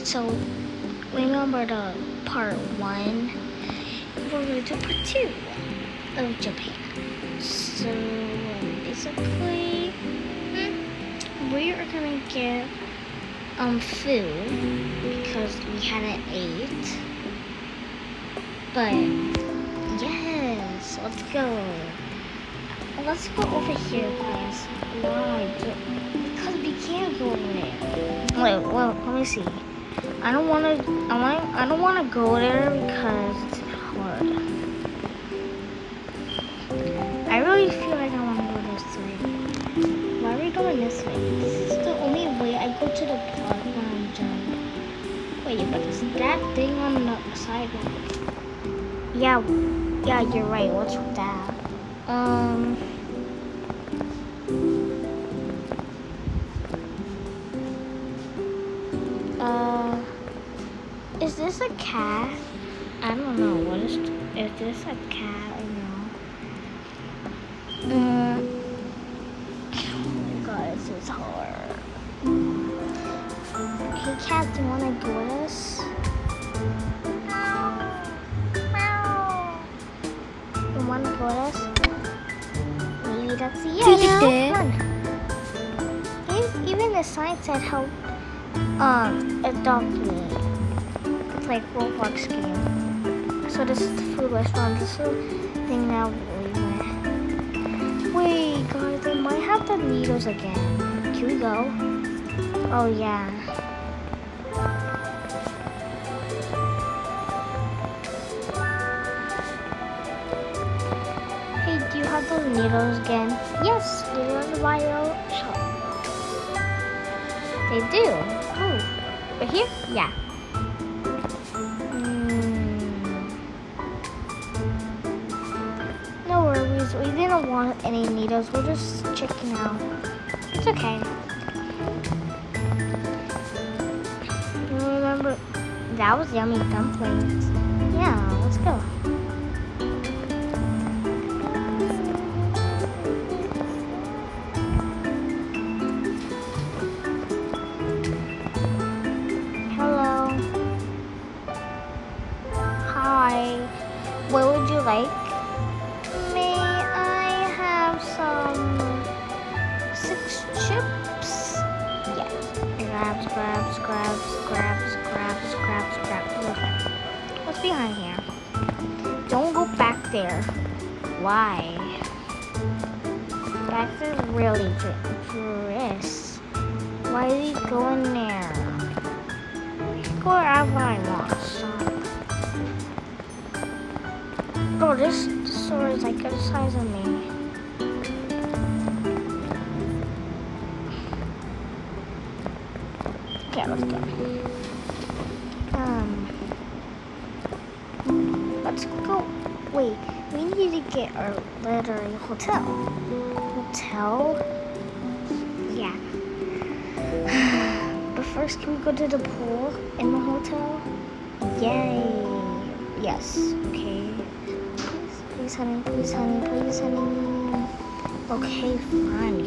So remember the part 1? We're going to part 2 of Japan. So basically, we are gonna get food because we hadn't ate. But yes, let's go. Let's go over here, guys. Why? Because we can't go over there. Wait, well, let me see. I don't wanna go there because it's hard. I really feel like I wanna go this way. Why are we going this way? This is the only way I go to the park when I'm done. Wait, but is that thing on the sidewalk? Yeah, you're right. What's with that? Is this a cat? I don't know. Is this a cat or no? Oh my god, this is hard. Hey cat, do you wanna go with us? You wanna go with us? Maybe that's the yeah. Come on. Even the sign said help adopt me. It's like Roblox game. So this is the food restaurant. This is the thing that we went. Wait, guys, they might have the needles again. Can we go? Oh yeah. Hey, do you have those needles again? Yes, they're in the bio shop. They do. Oh, right here? Yeah. No worries. We didn't want any needles. We're just checking out. It's okay. You remember that was yummy dumplings. Yeah, let's go. What would you like? May I have some 6 chips? Yeah. Grabs. Okay. What's behind here? Don't go back there. Why? Back there really Chris. Why are you going there? Go wherever I want. Stop. Bro, this sword is like the size of me. Okay, let's go. Let's go. Wait, we need to get our letter hotel. Hotel? Yeah. But first, can we go to the pool in the hotel? Yay. Yes, okay. Please, honey. Okay, fine.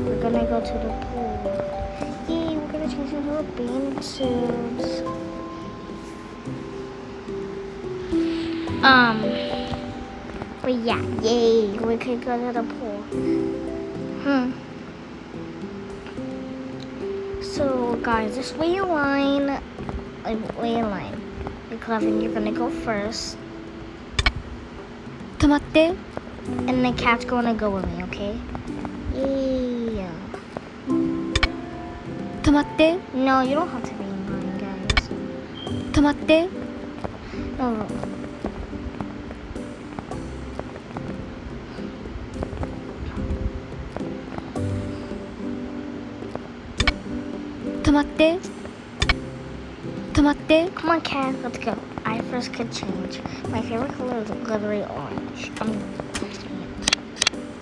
We're gonna go to the pool. Yay, we're gonna change into our bathing suits. But yeah, yay, we could go to the pool. So, guys, just wait in line. Clevin, you're gonna go first. 止まって And the cat's gonna go with me, okay? Yeah. 止まって No, you don't have to be in line, guys. 止まって No. 止まって止まって Come on, cat, let's go. I first could change. My favorite color is glittery orange.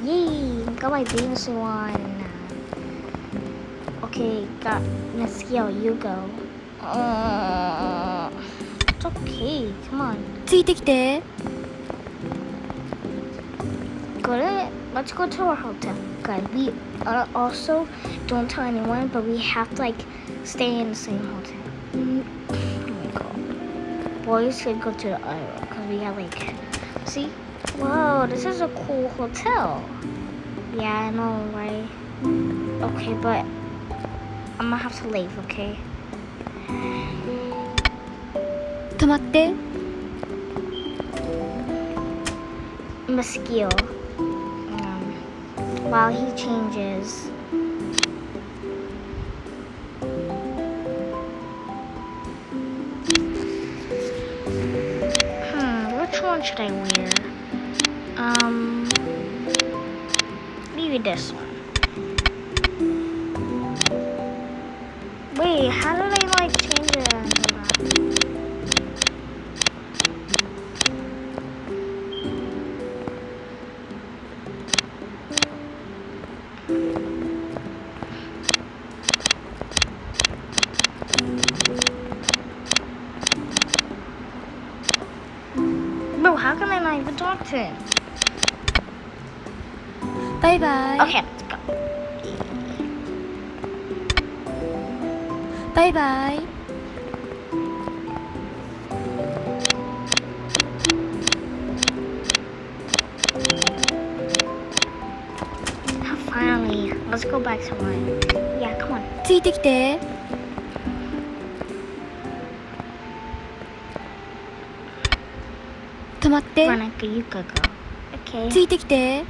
Yay! Got my bathing suit on. Okay, got Miss Yo, you go. It's okay. Come on. ついてきて Let's go to our hotel. Guys, we also don't tell anyone, but we have to like stay in the same hotel. Oh my god. Boys should go to the other one because we have like, see? Whoa, this is a cool hotel. Yeah, I know, right? Okay, but I'm gonna have to leave, okay? 止まって Mosquito. While he changes. Which one should I wear? Maybe this one. Wait, how did I like change it after that? Bro, how can I not even talk to him? バイバイ Okay, let's go. バイバイ Finally, let's go back to mine. Yeah, come on. ついてきて 止まって Veronica, you could go. Okay. ついてきて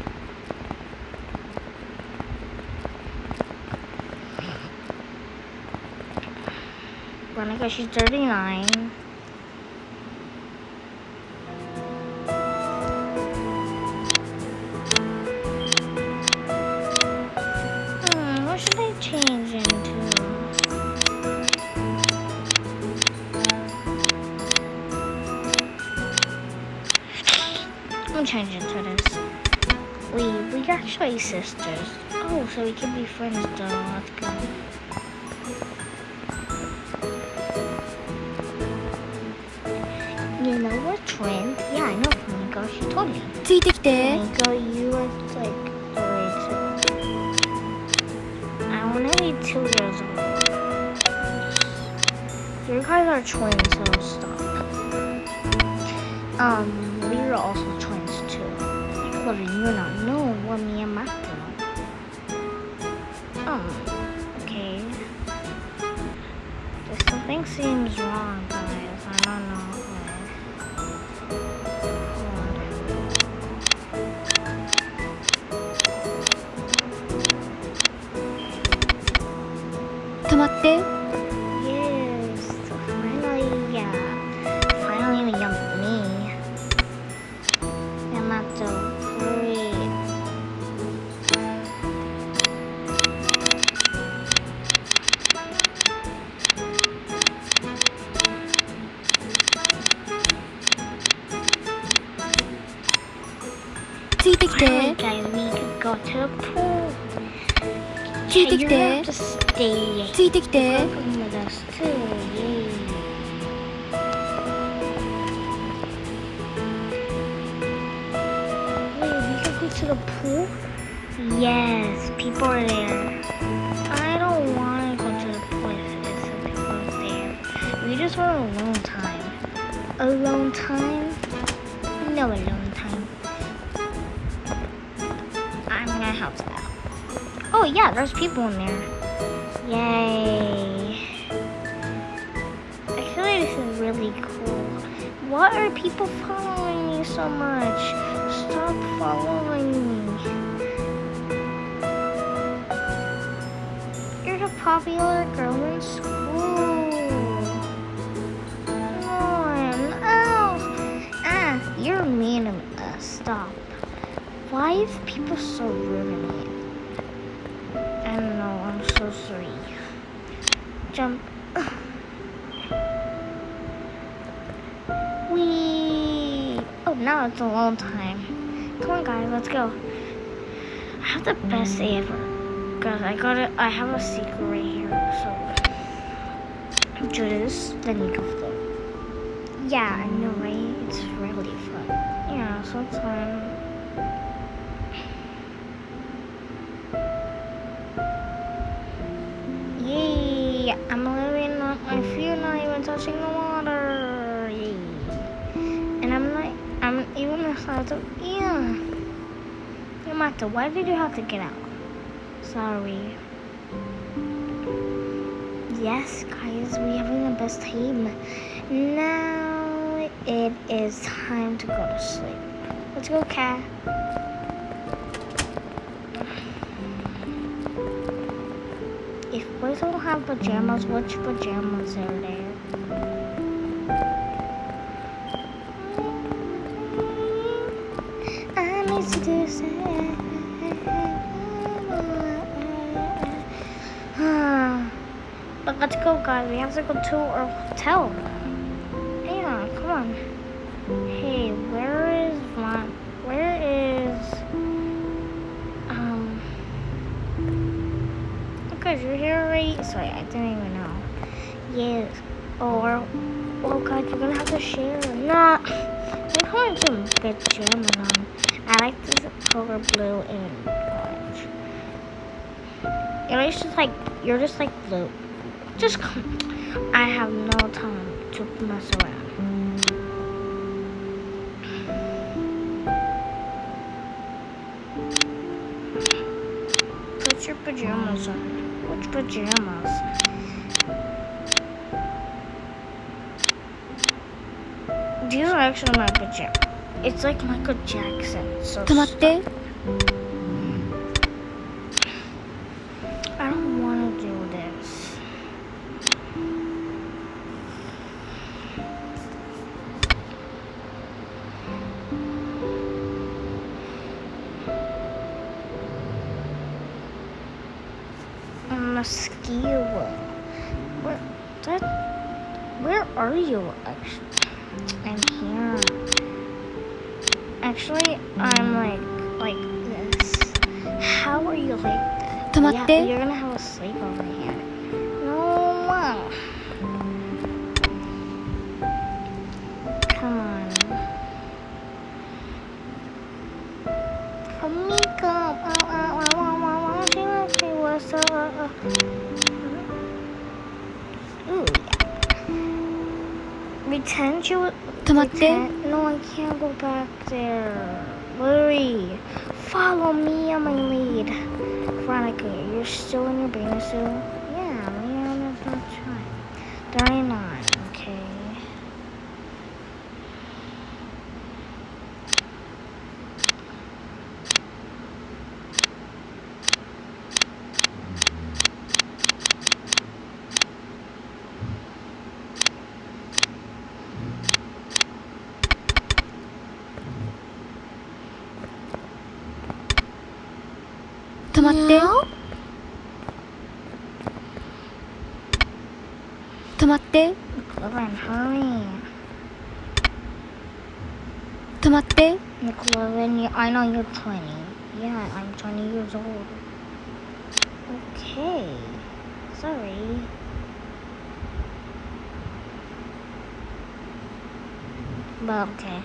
Veronica, she's 39. What should I change into? I'm changing to this. We actually sisters. Oh, so we can be friends though. That's good. You know what trend? Yeah, I know Flamingo. She told me. ついてきて Flamingo, you are like the way to. I want to be 2 years old. You guys are twins, so stop. We are also twins too. But you not know what me and Matt do. Okay. Just something seems wrong, guys. I don't know. Hold on. 止まって Yes, finally a young me. I'm not so great. Finally, guys, we could go to the pool. ついてき You て have to stay. ついてきて Come with us too. Yay. Wait, we can go to the pool? Yes, people are there. I don't want to go to the pool if some people are there. We just want alone time. Alone time? No alone time. I'm gonna help that. Oh yeah, there's people in there. Yay. I feel like this is really cool. Why are people following me so much? Stop following me. You're the popular girl in school. Come on. Oh. You're mean to me. Stop. Why is people so rude to me? I don't know. I'm so sorry. Jump. Wee. Oh, now it's a long time. Come on, guys. Let's go. I have the best day ever. Guys, I have a secret right here. So, do this, then you go float. Yeah, I know, right? It's really fun. Yeah, so it's fun. Yay! I'm living up my few nights. Yeah. Yamato, why did you have to get out? Sorry. Yes, guys, we having the best time. Now it is time to go to sleep. Let's go, Cat. If boys don't have pajamas, which pajamas are there? I miss you to say. But let's go, guys. We have to go to our hotel. Yeah, come on. Hey, where is Okay, you're here already. Sorry, I didn't even know. Yes. Oh God, you're gonna have to share. Nah, I'm going to get pajamas on. I like this color blue and orange. You're just like blue. Just come. I have no time to mess around. Put your pajamas on. Which pajamas? These are actually my pajamas. It's like Michael Jackson. So 止まって I don't want to do this. Mosquito. Where are you actually? I'm here. Actually, I'm like this. How are you like that? 止まって Yeah, you're gonna have a sleepover here. No. Come on. Amigo. What's up? Ooh, yeah. Pretend you. 止まって No, I can't go back there. Lily, follow me on my lead. Veronica, you're still in your bathing suit? Yeah, that's not right. 39, okay.止まって止まって Nicola, hurry. 止まって Nicola, I know you're 20. Yeah, I'm 20 years old. Okay. Sorry. But okay.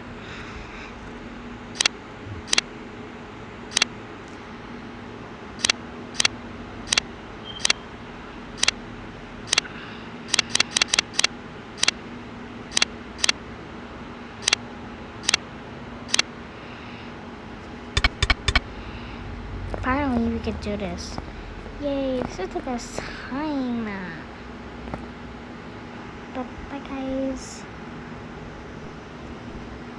Finally, we could do this. Yay, this is the best time. But bye, guys.